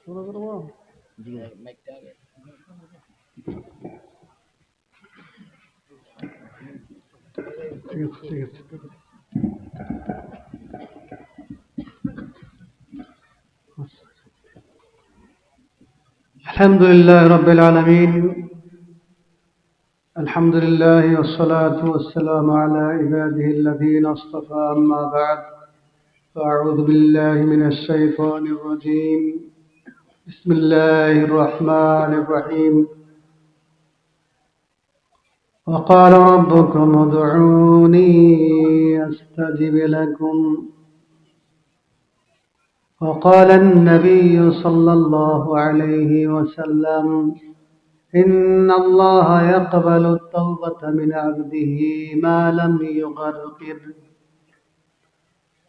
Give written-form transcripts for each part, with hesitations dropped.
الحمد لله رب العالمين. الحمد لله والصلاة والسلام على عباده الذين اصطفى. أما بعد، فأعوذ بالله من الشيطان الرجيم. بسم الله الرحمن الرحيم. وقال ربكم ادعوني أستجب لكم. وقال النبي صلى الله عليه وسلم: إن الله يقبل التوبة من عبده ما لم يغرقر.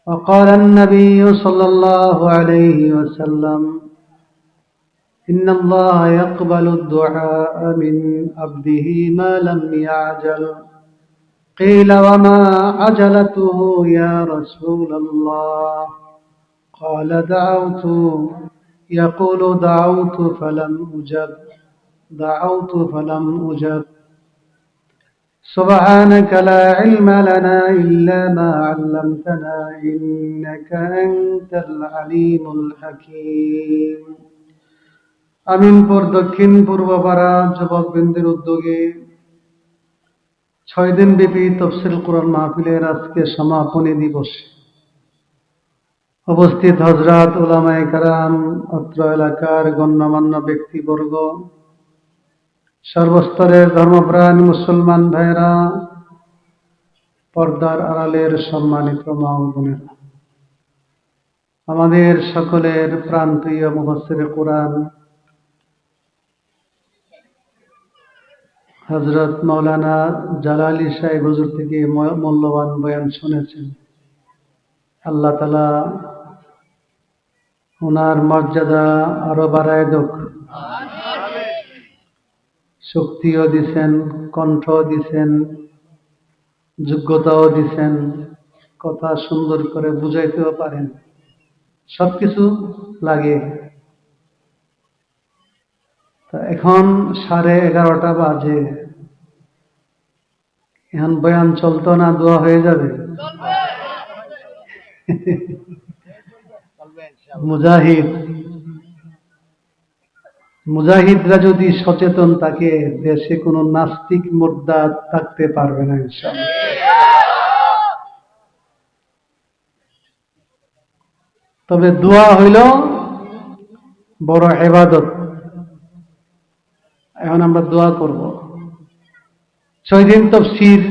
وقال النبي صلى الله عليه وسلم: إن الله يقبل الدعاء من عبده ما لم يعجل. قيل: وما عجلته يا رسول الله؟ قال: دعوت. يقول: دعوت فلم أجب، دعوت فلم أجب. سبحانك لا علم لنا إلا ما علمتنا إنك أنت العليم الحكيم. আমিনপুর দক্ষিণ পূর্বপাড়া যুবকবৃন্দের উদ্যোগে 6 দিন ব্যাপী তাফসীর কোরআন মাহফিলের আজকে সমাপনী দিবস। উপস্থিত হযরত উলামায়ে কেরাম, অত্র এলাকার গণ্যমান্য ব্যক্তিবর্গ, সর্বস্তরের ধর্মপ্রাণ মুসলমান ভাইরা, পর্দার আড়ালের সম্মানিত মা ও বোনেরা, আমাদের সকলের প্রাণপ্রিয় মুফাসসিরে কোরআন হযরত মাওলানা জালালী সাহেব হুজুর থেকে মূল্যবান বয়ান শুনেছেন। আল্লাহ তাআলা ওনার মর্যাদা আরো বাড়ায় দেখ। শক্তিও দিছেন, কণ্ঠ দিছেন, যোগ্যতাও দিছেন, কথা সুন্দর করে বুঝাইতেও পারেন, সবকিছু লাগে। এখন 11:30 বাজে, এখন বয়ান চলতো না, দোয়া হয়ে যাবে। মুজাহিদরা যদি সচেতন থাকে, দেশে কোনো নাস্তিক মুর্দা থাকতে পারবে না ইনশাআল্লাহ। তবে দোয়া হইল বড় ইবাদত। এখন আমরা দোয়া করব। 6 দিন তাফসীর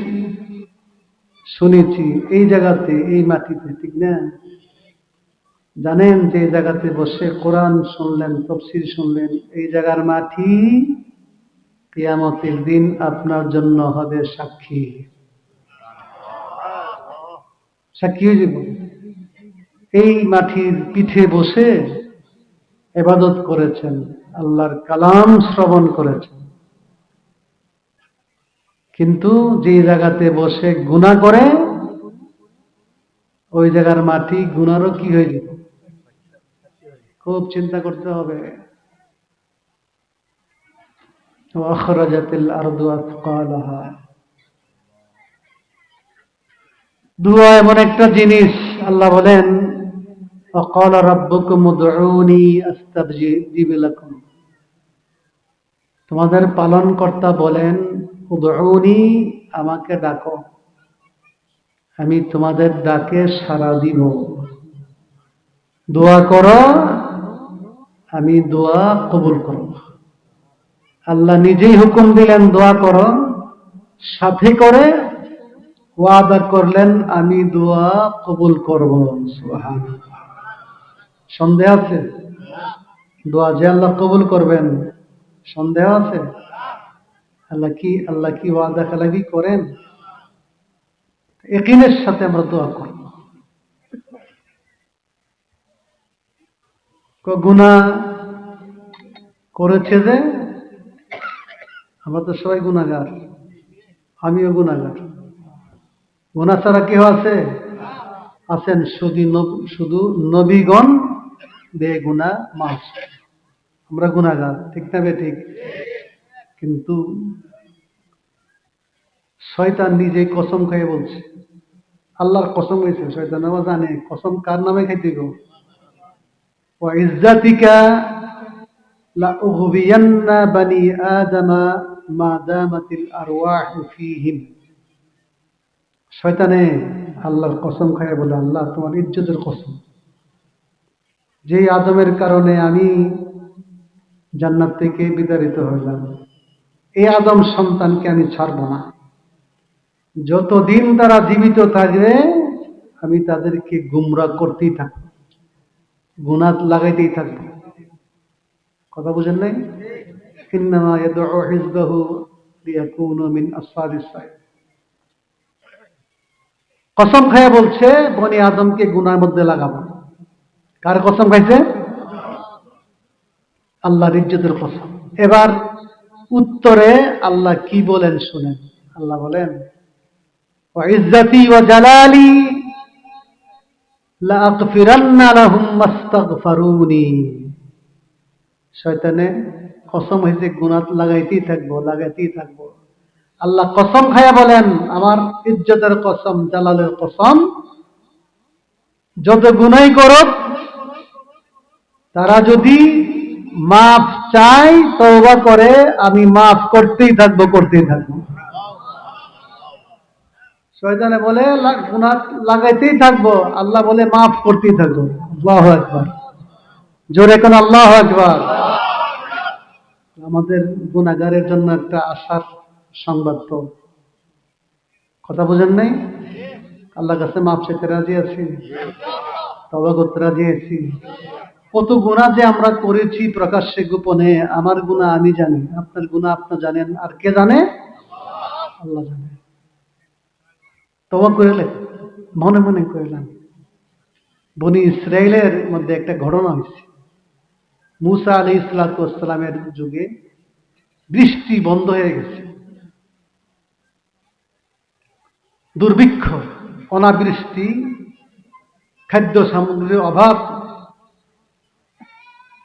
শুনেছি এই জায়গাতে, এই মাটিতে, ঠিক না? জানেন যে এই জায়গাতে বসে কোরআন শুনলেন, তাফসীর শুনলেন, এই জায়গার মাটি কিয়ামতের দিন আপনার জন্য হবে সাক্ষী। সাক্ষী হয়ে যাব। এই মাটির পিঠে বসে ইবাদত করেছেন, আল্লাহর কালাম শ্রবণ করেছেন। কিন্তু যে জায়গাতে বসে গুনাহ করে, ওই জায়গার মাটি গুনারও কি হয়ে যাবে, খুব চিন্তা করতে হবে। ওয়াখরাজাতিল আরদু আথকালাহা। দোয়া এমন একটা জিনিস, আল্লাহ বলেন ওয়াকালা রাব্বুকুম উদউনি আস্তাজিব লাকুম। তোমাদের পালনকর্তা বলেন উদউনি, আমাকে ডাকো, আমি তোমাদের ডাকে সাড়া দিব। দোয়া করো, আমি দোয়া কবুল করব। আল্লাহ নিজেই হুকুম দিলেন দোয়া করো, সাথে করে ওয়াদা করলেন আমি দোয়া কবুল করব। সুবহানাল্লাহ। সন্দেহ আছে? দোয়া যে আল্লাহ কবুল করবেন, সন্দেহ আছে? আল্লাহ কি ওয়াদা খেলাফি করেন? ইয়াকিনের সাথে আমরা দোয়া করব। গুনাহ করেছে যে, আমরা তো সবাই গুনাহগার, আমিও গুনাহগার। গুনাহ ছাড়া কেউ আছে? আছেন শুধু নবীগণ বেগুনাহ মাসুম। আমরা গুনাহগার, ঠিক না ঠিক? কিন্তু শয়তান নিজেই কসম খেয়ে বলছে, আল্লাহর কসম হয়েছে, শয়তান আবার জানে কসম কার নামে খাইতে গো। ওয়া ইজ্জাতিকা লা উগবিয়ান্না বানি আদামা মা দামাতিল আরওয়াহু ফীহিম। শয়তানে আল্লাহর কসম খায় বলে, আল্লাহ তোমার ইজ্জতের কসম, যে আদমের কারণে আমি জান্নাত থেকে বিতাড়িত হইলাম, এই আদম সন্তানকে আমি ছাড়ব না। যতদিন তারা জীবিত থাকবে আমি তাদেরকে গুমরাহ করতেই থাকবো, গুনাহ লাগাইতেই থাকবো। কথা বুঝেন নাই? ইন্নামা ইয়াদউ হিজবাহু লিয়াকুনু মিন আসহাবিস সাইর। কসম খায়া বলছে বনি আদমকে গুনার মধ্যে লাগাবো। কার কসম খাইছে? আল্লাহর ইজ্জতের কসম। এবার উত্তরে আল্লাহ কি বলেন শুনেন। আল্লাহ বলেন, ওয়া ইজ্জাতি ওয়া জালালি লা আগফিরান্না লাহুম মাস্তাগফারুনি। শয়তানে কসম হয়েছে গুনাহ লাগাইতেই থাকবো, লাগাইতেই থাকবো। আল্লাহ কসম খায়া বলেন, আমার ইজ্জতের কসম, জালালের কসম, যত গুনাই করুক তারা যদি মাফ চায়, তওবা করে, আমি মাফ করতেই থাকবো, করতেই থাকবো। শয়তানে বলে গুনাহ লাগাইতেই থাকবো, আল্লাহ বলে মাফ করতেই থাকবো। আল্লাহু আকবার, জোরে কোন আল্লাহু আকবার। আমাদের গুনাহগারের জন্য একটা আশার সংবাদ। তো কথা বুঝেন নাই? আল্লাহর কাছে মাফ চাইতে রাজি আছি, তওবা করতে রাজি আছি। কত গুনাহ যে আমরা করেছি প্রকাশ্যে গোপনে, আমার গুনাহ আমি জানি, আপনার গুনাহ আপনি জানেন, আর কে জানে? আল্লাহ জানে। তওবা করলে মনে মনে করলাম। বনি ইসরায়েলের মধ্যে একটা ঘটনা হয়েছে। মূসা আলাইহিস সালাতু ওয়াস সালামের যুগে বৃষ্টি বন্ধ হয়ে গেছে, দুর্ভিক্ষ, অনাবৃষ্টি, খাদ্য সামগ্রীর অভাব,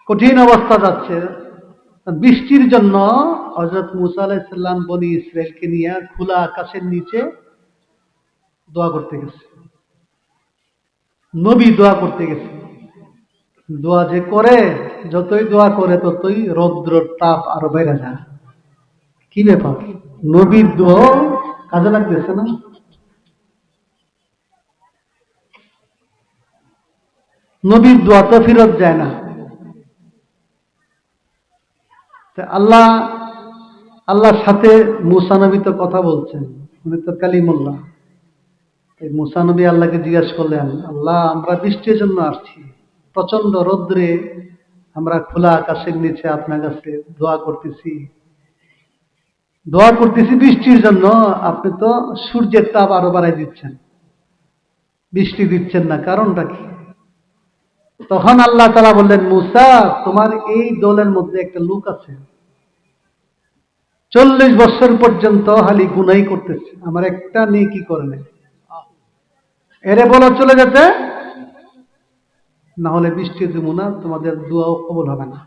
কঠিন অবস্থা যাচ্ছে। বৃষ্টির জন্য হযরত মূসা আলাইহিস সালাম বনি ইসরায়েলকে নিয়ে খোলা আকাশের নিচে দোয়া করতে গেছে। নবী দোয়া করতে গেছে। দোয়া যে করে, যতই দোয়া করে ততই রৌদ্রের তাপ আরো বেড়ে যায়। কি ব্যাপার? নবীর দোয়া কাজে লাগতেছে না? নবীর দোয়া তো ফেরত যায় না। আল্লাহ আল্লাহর সাথে মূসা নবী তো কথা বলছেন, উনি তো কালিমুল্লাহ। মূসা নবী আল্লাহকে জিজ্ঞাসা করলেন, আল্লাহ আমরা বৃষ্টির জন্য আসছি, প্রচন্ড রৌদ্রে আমরা খোলা আকাশের নিচে আপনার কাছে দোয়া করতেছি বৃষ্টির জন্য, আপনি তো সূর্যের তাপ আরো বাড়াই দিচ্ছেন, বৃষ্টি দিচ্ছেন না, কারণটা কি? তখন আল্লাহ তাআলা বললেন, মূসা তোমার এই দলের মধ্যে একটা লোক আছে, 40 বছর পর্যন্ত খালি গুনাই করতেছে, আমার একটা নেকি করে নাই। এরে বলো চলে যেতে, না হলে বৃষ্টি দেব না, তোমাদের দোয়াও কবুল হবে না।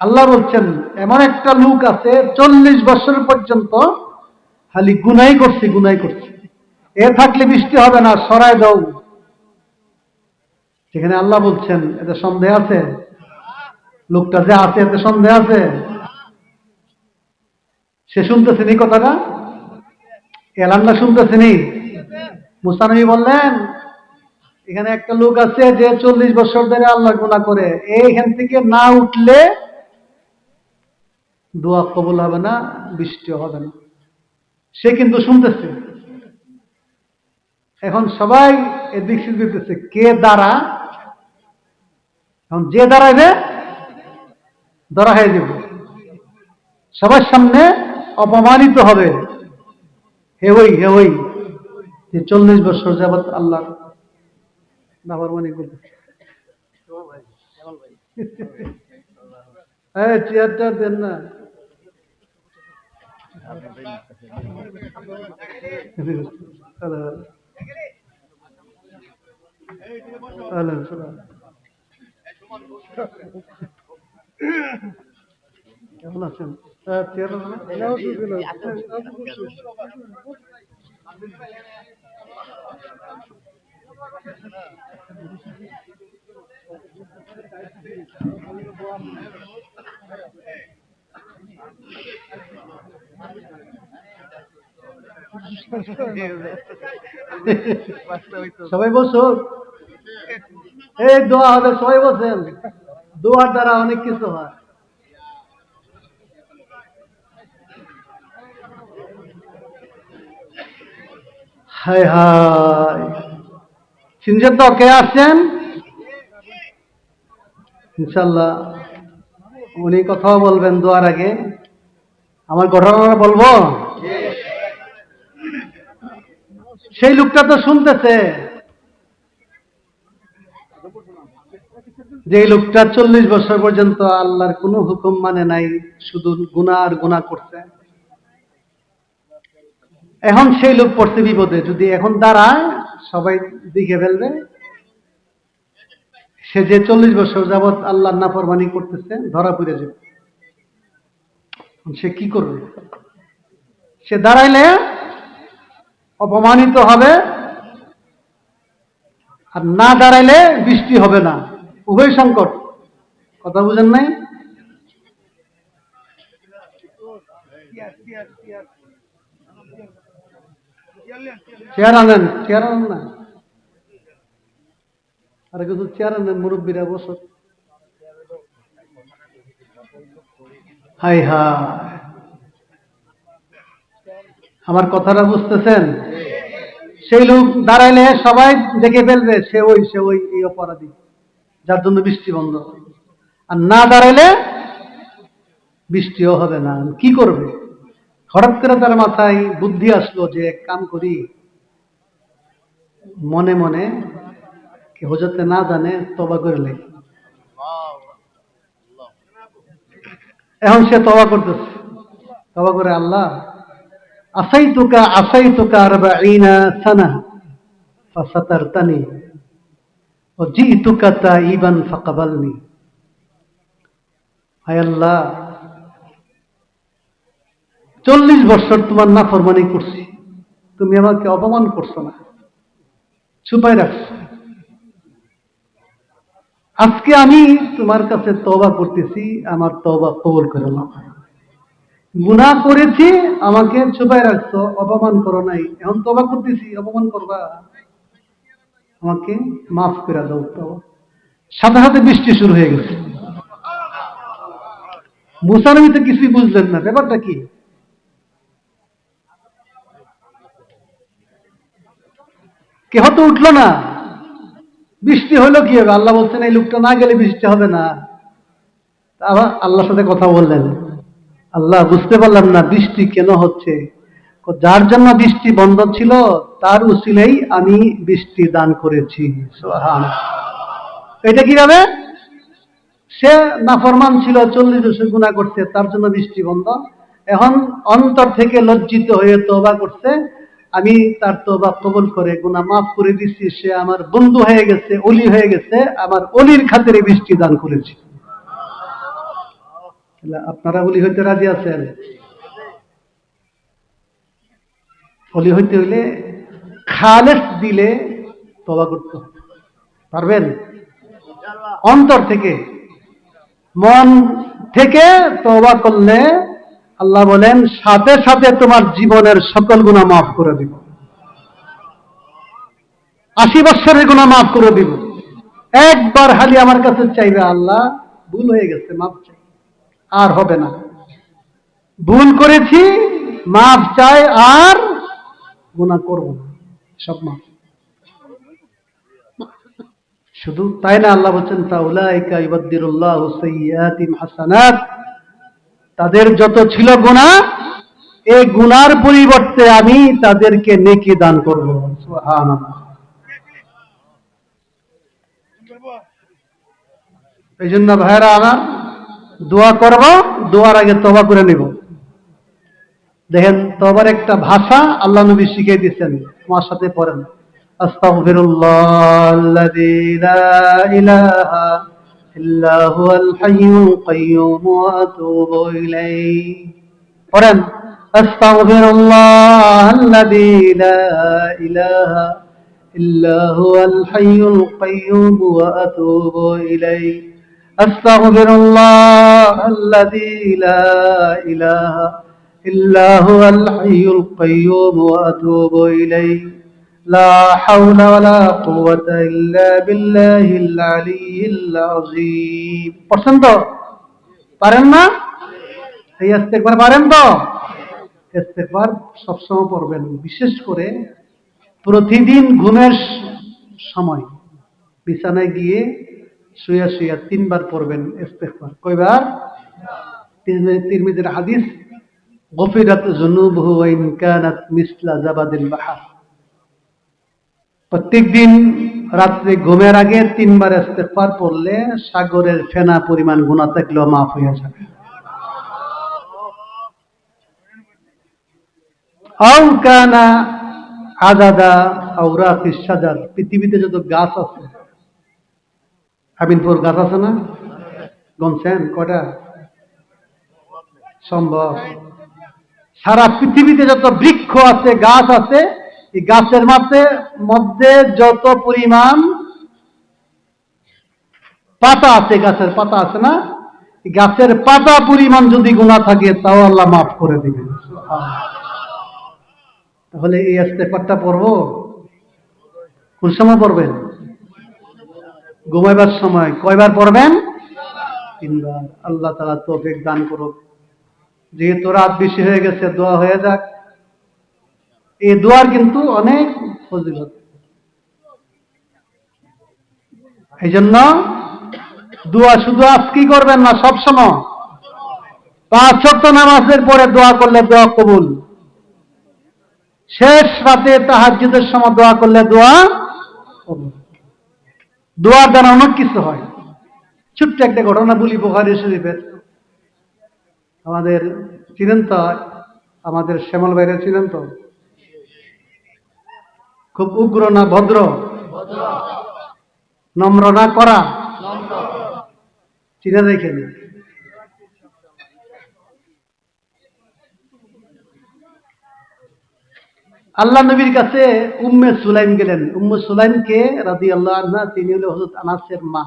আল্লাহ বলছেন এমন একটা লোক আছে 40 বছর পর্যন্ত খালি গুনাই করছে, গুনাই করছে, এ থাকলে বৃষ্টি হবে না, সরায় দাও। সেখানে আল্লাহ বলছেন, এতে সন্দেহ আছে? লোকটা যে আছে এতে সন্দেহ আছে? সে শুনতেছেন এই কথাটা, এলান্না শুনতেছেন। মূসা নবী বললেন, এখানে একটা লোক আছে যে 40 বছর ধরে আল্লাহ গুনাহ করে, এইখান থেকে না উঠলে দোয়া কবুল হবে না, বৃষ্টি হবে না। সে কিন্তু শুনতেছে। এখন সবাই এদিক দিতেছে, কে দাঁড়া? এখন যে দাঁড়াবে ধরা হয়ে যাবে, সবার সামনে অপমানিত হবে। হে ওই যে 40 বছর যাবৎ আল্লাহ নাফরমানি করতেছে। চেয়ারটা দেন না। কেমন আছেন? সবাই বসো, এই দোয়া হবে, সবাই বসেন। দোয়ার দ্বারা অনেক কিছু হয়। হায় হায়, শুনছেন তো কে আসছেন? ইনশাল্লাহ উনি কথাও বলবেন দোয়ার আগে। আমার ঘটনা বলবো। সেই লোকটা তো শুনতেছে, যে লোকটা 40 বছর পর্যন্ত আল্লাহর কোনো হুকুম মানে নাই, শুধু গুনাহ আর গুনাহ করছে। এখন সেই লোক পড়ছে বিপদে, যদি এখন দাঁড়ায় সবাই দেখে ফেলবে সে যে 40 বছর যাবৎ আল্লাহর নাফরমানি করতেছে, ধরা পড়ে যাবে। সে কি করবে? সে দাঁড়াইলে অপমানিত হবে, আর না দাঁড়াইলে বৃষ্টি হবে না। উভয় সংকট। কথা বুঝেন নাই? চেয়ার আনেন, চেয়ার আনেন না, আর কিছু চেয়ার আনেন, মুরব্বীরা বসো। হাই হাই, আমার কথাটা বুঝতেছেন? সেই লোক দাঁড়াইলে সবাই দেখে ফেলবে সে ওই এই অপরাধী, যার জন্য বৃষ্টি বন্ধ। আর না দাঁড়াইলে বৃষ্টিও হবে না। কি করবে? হঠাৎ করে তার মাথায় বুদ্ধি আসলো যে এক কাম করি, মনে মনে কেউ যাতে না জানে তওবা করলে। এখন সে তওবা করতেছে, তওবা করে, আল্লাহ আসাইতুকা 40 সানা ফাসাতারতানি ওয়া জিতুকা তাইবান ফাকবালনি। হায় আল্লাহ, 40 বছর তোমার নাফরমানি করছি, তুমি আমাকে অপমান করছো না, ছুপাই রাখছো। আজকে আমি তোমার কাছে তওবা করতেছি, আমার তওবা কবুল করে নাও। গুনাহ করেছি, আমাকে ছুপাই রাখছো, অপমান করো নাই, এখন তওবা করতেছি, অপমান করবা, আমাকে মাফ করে দাও। তো সাথে সাথে বৃষ্টি শুরু হয়ে গেছে। মুসা নবী তো কিছুই বুঝলেন না, ব্যাপারটা কি? কেহ তো উঠলো না, বৃষ্টি হলো কি হবে? আল্লাহ বলছেন এই লোকটা না গেলে বৃষ্টি হবে না। আবার আল্লাহর সাথে কথা বললেন, আল্লাহ বুঝতে পারলাম না বৃষ্টি কেন হচ্ছে, যার জন্য বৃষ্টি বন্ধ ছিল তার উসিলেই আমি বৃষ্টি দান করেছি। সুবহানাল্লাহ। এটা কিভাবে? সে নাফরমান ছিল, 40 বছর গুনাহ করছে, তার জন্য বৃষ্টি বন্ধ। এখন অন্তর থেকে লজ্জিত হয়ে তওবা করছে, আমি তার তওবা কবুল করে গুনাহ মাফ করে দিচ্ছি, সে আমার বন্ধু হয়ে গেছে, ওলি হয়ে গেছে, আমার ওলির খাতিরে বৃষ্টি দান করেছি। আপনারা ওলি হইতে রাজি আছেন? ওলি হইতে হইলে খালেস দিলে তওবা করতে হবে। পারবেন? অন্তর থেকে, মন থেকে তওবা করলে আল্লাহ বলেন সাথে সাথে তোমার জীবনের সকল গুনাহ মাফ করে দিব। 80 বছরের গুনাহ মাফ করে দিব। একবার খালি আমার কাছে চাইবে, আল্লাহ ভুল হয়ে গেছে, মাফ চাই, আর হবে না, ভুল করেছি, মাফ চাই, আর গুনাহ করব না, সব মাফ। শুধু তাই না, আল্লাহ বলছেন তাউলাইকা ইউবাদদিলুল্লাহু সাইয়্যাতিহিম হাসানাত, তাদের যত ছিল গুনাহ, এই গুনার পরিবর্তে আমি তাদেরকে নেকি দান করব। সুবহানাল্লাহ। এই জন্য ভাইরা আমার, দোয়া করব, দোয়ার আগে তওবা করে নিব। দেখেন তওবার একটা ভাষা আল্লাহ নবী শিখিয়ে দিয়েছেন, আমার সাথে পড়েন, আস্তাগফিরুল্লাহাল্লাযী লা ইলাহা إلا هو الحي القيوم وأتوب إليه قرآن أستغفر الله الذي لا إله إلا هو الحي القيوم وأتوب إليه أستغفر الله الذي لا إله إلا هو الحي القيوم وأتوب إليه لا حول ولا قوة إلا بالله العلي العظيم পছন্দ পারেন না এই ইস্তেগফার পারেন তো ইস্তেগফার সবসময় পড়বেন বিশেষ করে প্রতিদিন ঘুমের সময় বিছানায় গিয়ে শুয়ে শুয়ে 3 বার পড়বেন ইস্তেগফার কয়বার তিরমিজির হাদিস গফিরাত যুনুবহু ওয়া ইন কানাত মিসলা জাবাদিল বাহর প্রত্যেকদিন রাত্রে ঘুমের আগে 3 বার ইস্তেগফার পড়লে সাগরের ফেনা পরিমাণ গুনাহ থাকলেও মাফ হয়ে যাবে আও কানা আদাদা আওরাকিস শাজার পৃথিবীতে যত গাছ আছে আমিনপুর গাছ আছে না গনছেন কয়টা সম্ভব সারা পৃথিবীতে যত বৃক্ষ আছে গাছ আছে এই গাছের মধ্যে যত পরিমাণ পাতা আছে গাছের পাতা আছে না এই গাছের পাতা পরিমাণ যদি গুনাহ থাকে তাও আল্লাহ মাফ করে দিবেন তাহলে এই ইস্তেগফারটা পড়বো কোন সময় পড়বেন ঘুমাইবার সময় কয়বার পড়বেন 3 বার আল্লাহ তাআলা তৌফিক দান করুক যেহেতু রাত বেশি হয়ে গেছে দোয়া হয়ে যাক এই দোয়ার কিন্তু অনেক ফজিলত এই জন্য দোয়া শুধু আজকে করবেন না সব সময় 5 ওয়াক্ত নামাজের পরে দোয়া করলে দোয়া কবুল শেষ রাতে তাহাজ্জুদের সময় দোয়া করলে দোয়া কবুল দোয়ার দ্বারা অনেক কিছু হয় ছোট্ট একটা ঘটনা বলি বুখারী শরীফের আমাদের চিনেন তো আমাদের শ্যামল ভাইরা ছিলেন তো খুব উগ্র না ভদ্র নম্র না করা চিনে রেখে আল্লাহ নবীর কাছে উম্মে সুলাইম গেলেন উম্মে সুলাইমকে রাদিয়াল্লাহু আনহা তিনি হলেন হযরত আনাসের মা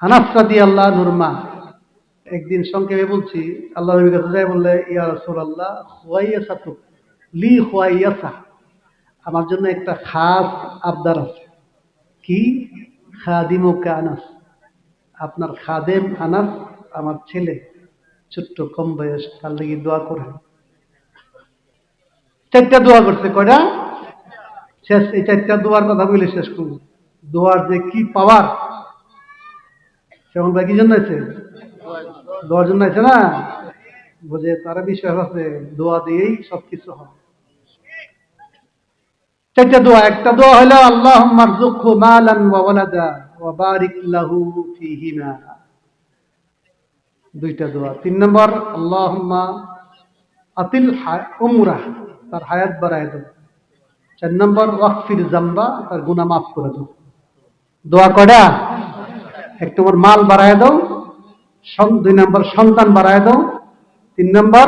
আনাস রাদিয়াল্লাহু আনহুর মা একদিন সংক্ষেপে বলছি আল্লাহ নবীর কাছে যাই বললে ইয়া রাসূলুল্লাহ খুয়াইয়াসাতু লি খুয়াইয়াসা আমার জন্য একটা খাস আবদার আছে কি খাদিমুকা আনাস আপনার খাদেম আনাস আমার ছেলে ছোট্ট কম বয়স তার লাগি দোয়া করেন 4টা দোয়া করছে কয়টা শেষ এই 4টা দোয়ার কথা বলে শেষ করব দোয়ার যে কি পাওয়ার সেমন ভাই কি জন্য আছে দোয়ার জন্য আছে না বুঝে তারা বিশ্বাস আছে দোয়া দিয়েই সবকিছু হয় 4টা দোয়া একটা দোয়া হলো আল্লাহুম্মা রযুকহু মালান ওয়া ওয়ালাদা ওয়া বারিক লাহু ফীহিমা 2টা দোয়া 3 নম্বর আল্লাহুম্মা আতিল উমরাহ তার হায়াত বাড়ায় দাও 4 নম্বর ওয়াগফির যামবা তার গুনাহ মাফ করে দাও দোয়া কয়টা 1 নম্বর মাল বাড়ায় দাও 2 নম্বর সন্তান বাড়ায় দাও 3 নম্বর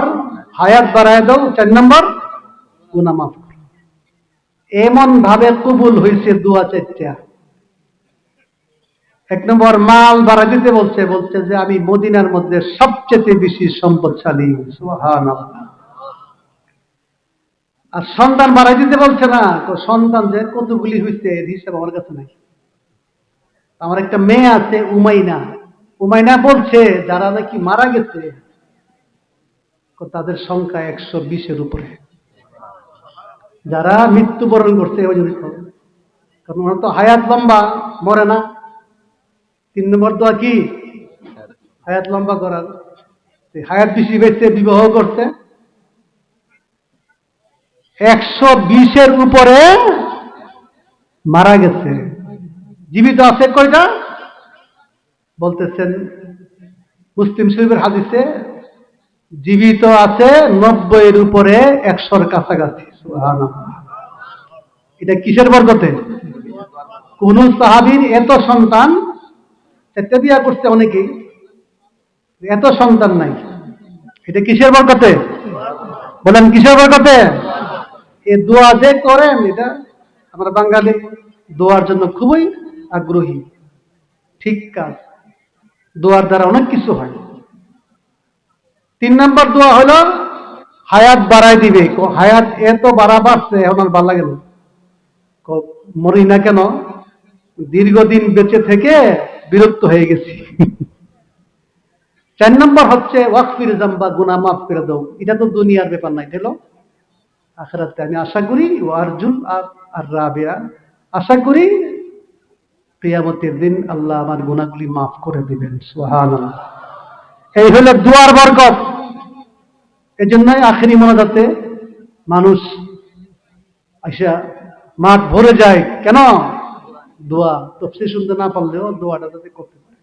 হায়াত বাড়ায় দাও 4 নম্বর গুনাহ মাফ করো এমন ভাবে কবুল হয়েছে দোয়া 4টা 1 নম্বর মাল বাড়াই দিতে বলছে যে আমি মদিনার মধ্যে সবচেয়ে বেশি সম্পদশালী সুবহানাল্লাহ আর সন্তান বাড়াই দিতে বলছে না তো সন্তান যে কতগুলি হয়েছে এর হিসাব আমার কাছে নাই আমার একটা মেয়ে আছে উমাইনা বলছে যারা নাকি মারা গেছে তাদের সংখ্যা 120-এর উপরে যারা মৃত্যুবরণ করছে কারণ ওরা তো হায়াত লম্বা মরে না 3 নম্বর দোয়া কি হায়াত লম্বা করার হায়াত বেশি বেঁচে বিবাহ করছে 120-এর উপরে মারা গেছে জীবিত আছে কয়টা বলতেছেন মুসলিম শরীফের হাদিসে জীবিত আছে 90-এর উপরে 100-র কাছাকাছি সুবহানাল্লাহ এটা কিসের বরকতে কোন সাহাবীর এত সন্তান চারটা বিয়া করছে অনেকেই, এত সন্তান নাই। এটা কিসের বরকতে? বলেন কিসের বরকতে? এই দোয়া যে করেন, এটা আমরা বাঙালি দোয়ার জন্য খুবই আগ্রহী। ঠিক কাজ, দোয়ার দ্বারা অনেক কিছু হয়। 3 নম্বর দোয়া হলো হায়াত বাড়াই দিবে। হায়াত এত বাড়ছে, এখন আর ভালো লাগে না, মরি না কেন, দীর্ঘদিন বেঁচে থেকে বিরক্ত হয়ে গেছি। 4 নম্বর হচ্ছে ওয়াকফির জাম্বা, গুনাহ মাফ করে দাও। এটা তো দুনিয়ার ব্যাপার নাই, এটা আখিরাতে। আমি আশা করি ওয়ারজুন আর রাবিয়া, আশা করি কিয়ামতের দিন আল্লাহ আমার গুনাহগুলি মাফ করে দিবেন। সুবহানাল্লাহ। এই হলো দুয়ার বরকত। এই জন্যই আখেরি মোনাজাতে মানুষ আইসা মাঠ ভরে যায় কেন? দোয়া তফসির শুনতে না পারলেও দোয়াটা যাতে করতে পারে।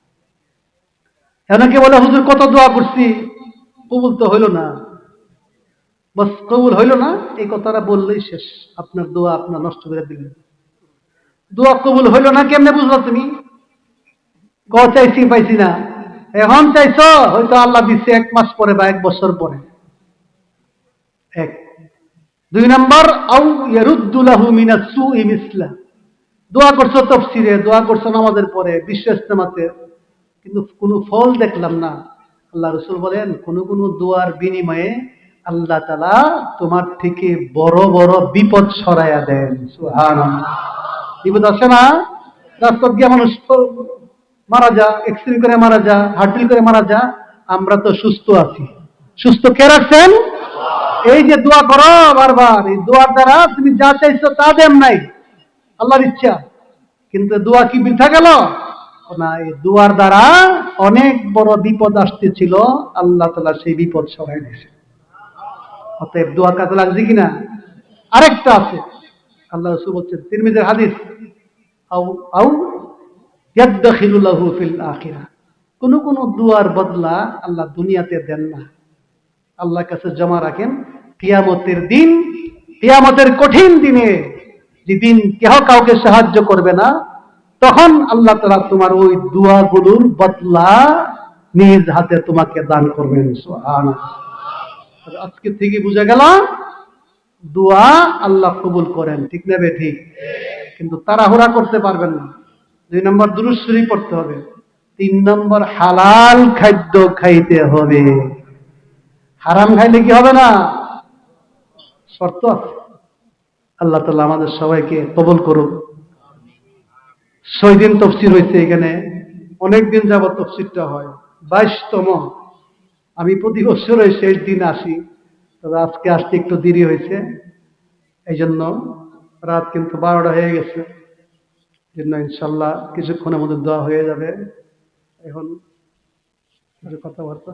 অনেকে বলে হুজুর কত দোয়া করছি, কবুল তো হইল না। বস কবুল হইল না এই কথাটা বললেই শেষ, আপনার দোয়া আপনার নষ্ট করে দিলেন। দোয়া কবুল হইল না কেমনে বুঝলো তুমি? চাইছি পাইছি না, এখন চাইছো, হয়তো আল্লাহ দিচ্ছে 1 মাস পরে বা 1 বছর পরে। 2 নম্বর আউ ইয়ারুদ্দু লাহু মিনাস সুই মিসলা। দোয়া করছো তাফসীরে, দোয়া করছো নামাজের পরে, বিশ্ব ইজতেমাতে, কিন্তু কোনো ফল দেখলাম না। আল্লাহ রাসূল বলেন কোন কোন দোয়ার বিনিময়ে আল্লাহ তাআলা তোমার থেকে বড় বড় বিপদ সরাইয়া দেন। সুবহানাল্লাহ। বিপদ আসে না? রাস্তা দিয়ে মানুষ মারা যা, অ্যাক্সিডেন্ট করে মারা যা, হার্টফেল করে মারা যা, আমরা তো সুস্থ আছি। সুস্থ কে রাখছেন? এই যে দোয়া করো বারবার, এই দোয়ার দ্বারা তুমি যা চাইছো তা দেন নাই, আল্লাহর ইচ্ছা। কিন্তু দোয়া কি বৃথা গেল না? এই দোয়ার দ্বারা অনেক বড় বিপদ আসতেছিল, আল্লাহ তাআলা সেই বিপদ সরাই দিয়েছে। অতএব দোয়া কাজে লাগছে কিনা? আরেকটা আছে, আল্লাহ রাসূল বলছেন, তিরমিজির হাদিস, আউ আউ ইয়াদখিলু লাহু ফিল আখিরাহ। কোন কোন দুয়ার বদলা আল্লাহ দুনিয়াতে দেন না, আল্লাহর কাছে জমা রাখেন কিয়ামতের দিন। কিয়ামতের কঠিন দিনে, যেদিন কেহ কাউকে সাহায্য করবে না, তখন আল্লাহ তাআলা তোমার ওই দোয়াগুলোর বদলা নিজ হাতে তোমাকে দান করবেন। সুবহানাল্লাহ। আজকে থেকে বুঝা গেল দোয়া আল্লাহ কবুল করেন, ঠিক না বে ঠিক? কিন্তু তাড়াহুড়া করতে পারবেন না। 2 নম্বর দুরূদ শরীফ পড়তে হবে। 3 নম্বর হালাল খাদ্য খাইতে হবে। হারাম খাইলে কি হবে না? শর্ত আছে। আল্লাহ তাআলা আমাদের সবাইকে কবুল করুক। 6 দিন তাফসীর হয়েছে এখানে, অনেকদিন যাবত তাফসীরটা হয়, 22তম। আমি প্রতি বছর ওই শেষ দিন আসি, তবে আজকে আসতে একটু দেরি হয়েছে, এই জন্য রাত কিন্তু 12টা হয়ে গেছে। জন্য ইনশাল্লাহ কিছুক্ষণের মধ্যে দোয়া হয়ে যাবে। এখন কথাবার্তা